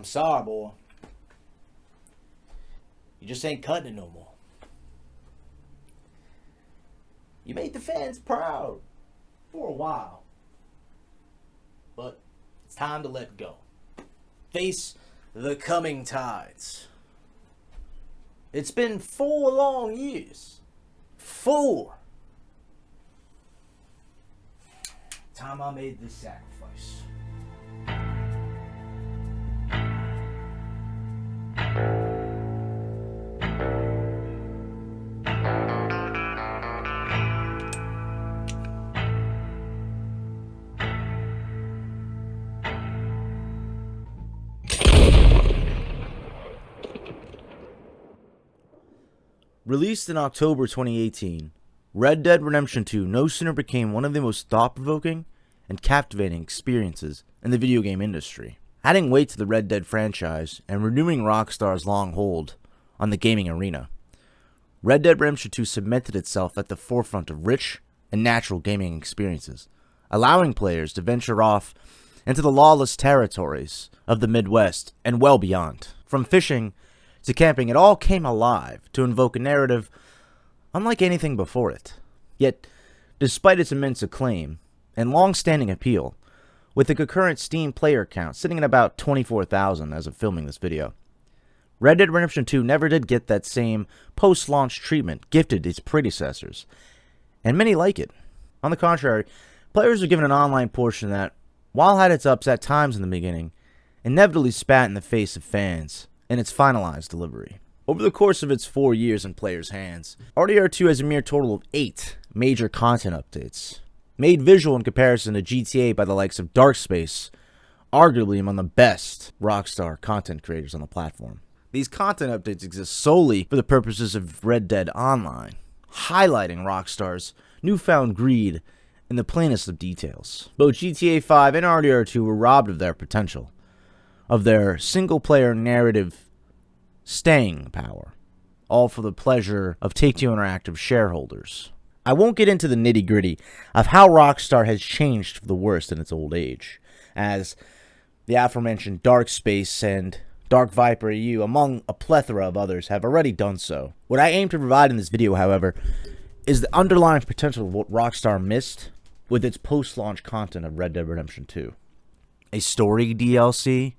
I'm sorry, boy. You just ain't cutting it no more. You made the fans proud for a while. But it's time to let go. Face the coming tides. It's been 4 long years. 4. Time I made this sacrifice. Released in October 2018, Red Dead Redemption 2 no sooner became one of the most thought-provoking and captivating experiences in the video game industry, adding weight to the Red Dead franchise and renewing Rockstar's long hold on the gaming arena. Red Dead Redemption 2 cemented itself at the forefront of rich and natural gaming experiences, allowing players to venture off into the lawless territories of the Midwest and well beyond. From fishing to camping, it all came alive to invoke a narrative unlike anything before it. Yet, despite its immense acclaim and long-standing appeal, with the concurrent Steam player count sitting at about 24,000 as of filming this video, Red Dead Redemption 2 never did get that same post-launch treatment gifted its predecessors, and many like it. On the contrary, players were given an online portion that, while had its ups at times in the beginning, inevitably spat in the face of fans in its finalized delivery. Over the course of its 4 years in players' hands, RDR2 has a mere total of 8 major content updates, made visual in comparison to GTA by the likes of Darkspace, arguably among the best Rockstar content creators on the platform. These content updates exist solely for the purposes of Red Dead Online, highlighting Rockstar's newfound greed in the plainest of details. Both GTA 5 and RDR2 were robbed of their potential, of their single-player narrative staying power, all for the pleasure of Take-Two Interactive shareholders. I won't get into the nitty-gritty of how Rockstar has changed for the worst in its old age, as the aforementioned Darkspace and Dark Viper EU, among a plethora of others, have already done so. What I aim to provide in this video, however, is the underlying potential of what Rockstar missed with its post-launch content of Red Dead Redemption 2. A story DLC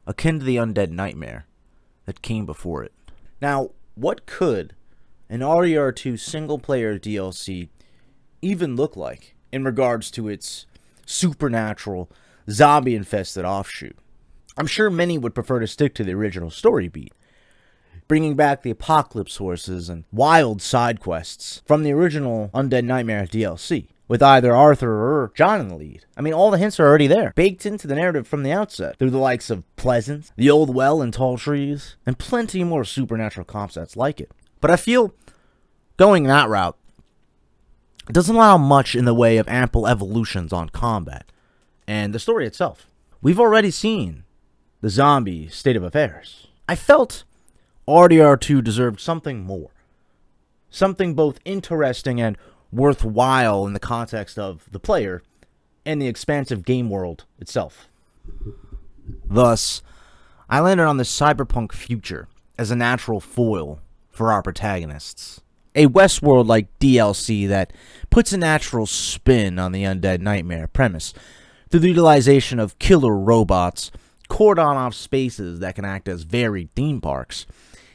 akin to the Undead nightmare that came before it. Now, what could an RDR2 single-player DLC even look like in regards to its supernatural, zombie-infested offshoot? I'm sure many would prefer to stick to the original story beat, bringing back the apocalypse horses and wild side quests from the original Undead Nightmare DLC, with either Arthur or John in the lead. I mean, all the hints are already there, baked into the narrative from the outset, through the likes of Pleasance, the Old Well and Tall Trees, and plenty more supernatural concepts like it. But I feel going that route doesn't allow much in the way of ample evolutions on combat and the story itself. We've already seen the zombie state of affairs. I felt RDR2 deserved something more. Something both interesting and worthwhile in the context of the player and the expansive game world itself. Thus, I landed on the cyberpunk future as a natural foil for our protagonists. A Westworld-like DLC that puts a natural spin on the Undead Nightmare premise through the utilization of killer robots, cordon-off spaces that can act as varied theme parks,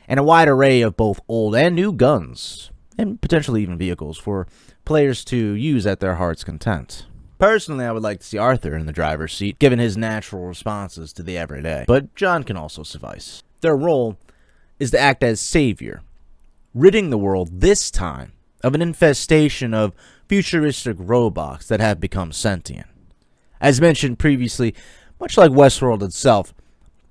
and a wide array of both old and new guns, and potentially even vehicles for players to use at their heart's content. Personally, I would like to see Arthur in the driver's seat, given his natural responses to the everyday, but John can also suffice. Their role is to act as savior, ridding the world this time of an infestation of futuristic robots that have become sentient. As mentioned previously, much like Westworld itself,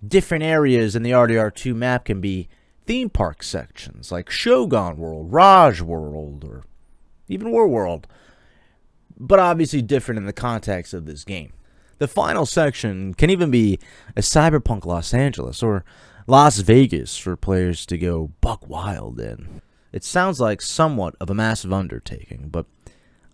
different areas in the RDR2 map can be theme park sections like Shogun World, Raj World, or even War World, but obviously different in the context of this game. The final section can even be a cyberpunk Los Angeles or Las Vegas for players to go buck wild in. It sounds like somewhat of a massive undertaking, but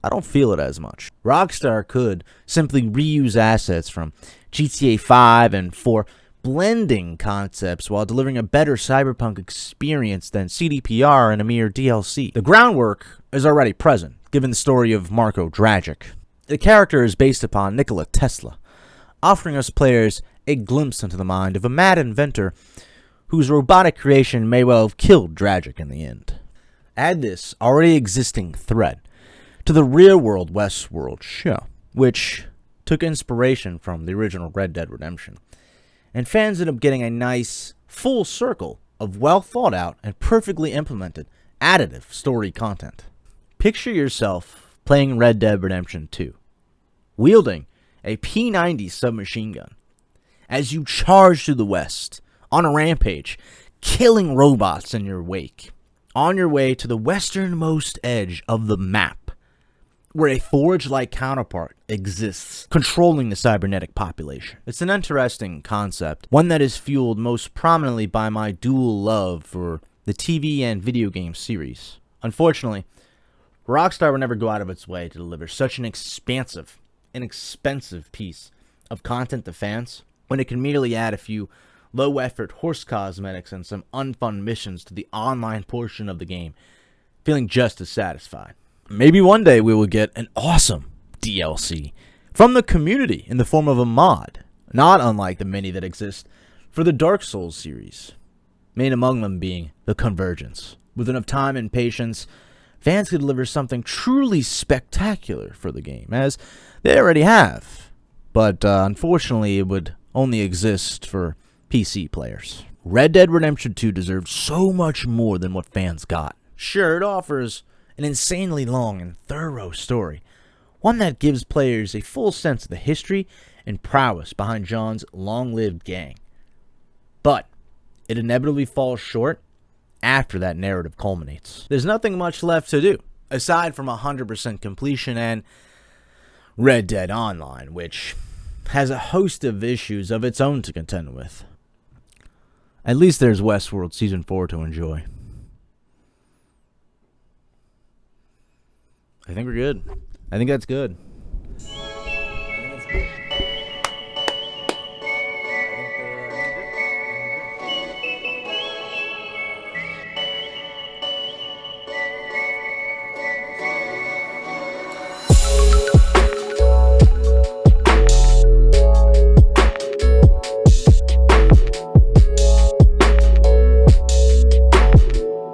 I don't feel it as much. Rockstar could simply reuse assets from GTA 5 and 4, blending concepts while delivering a better cyberpunk experience than CDPR and a mere DLC. The groundwork is already present, given the story of Marco Dragic. The character is based upon Nikola Tesla, offering us players a glimpse into the mind of a mad inventor whose robotic creation may well have killed Dragic in the end. Add this already existing thread to the real-world Westworld show, which took inspiration from the original Red Dead Redemption, and fans end up getting a nice full circle of well-thought-out and perfectly implemented additive story content. Picture yourself playing Red Dead Redemption 2, wielding a P90 submachine gun as you charge through the West on a rampage, killing robots in your wake, on your way to the westernmost edge of the map, where a Forge-like counterpart exists, controlling the cybernetic population. It's an interesting concept, one that is fueled most prominently by my dual love for the TV and video game series. Unfortunately, Rockstar would never go out of its way to deliver such an expansive and expensive piece of content to fans, when it can merely add a few low-effort horse cosmetics and some unfun missions to the online portion of the game, feeling just as satisfied. Maybe one day we will get an awesome DLC from the community in the form of a mod, not unlike the many that exist for the Dark Souls series, main among them being the Convergence. With enough time and patience, fans could deliver something truly spectacular for the game, as they already have, but unfortunately it would only exist for PC players. Red Dead Redemption 2 deserves so much more than what fans got. Sure, it offers an insanely long and thorough story, one that gives players a full sense of the history and prowess behind John's long-lived gang. But it inevitably falls short after that narrative culminates. There's nothing much left to do, aside from 100% completion and Red Dead Online, which has a host of issues of its own to contend with. At least there's Westworld Season 4 to enjoy. I think we're good. I think that's good.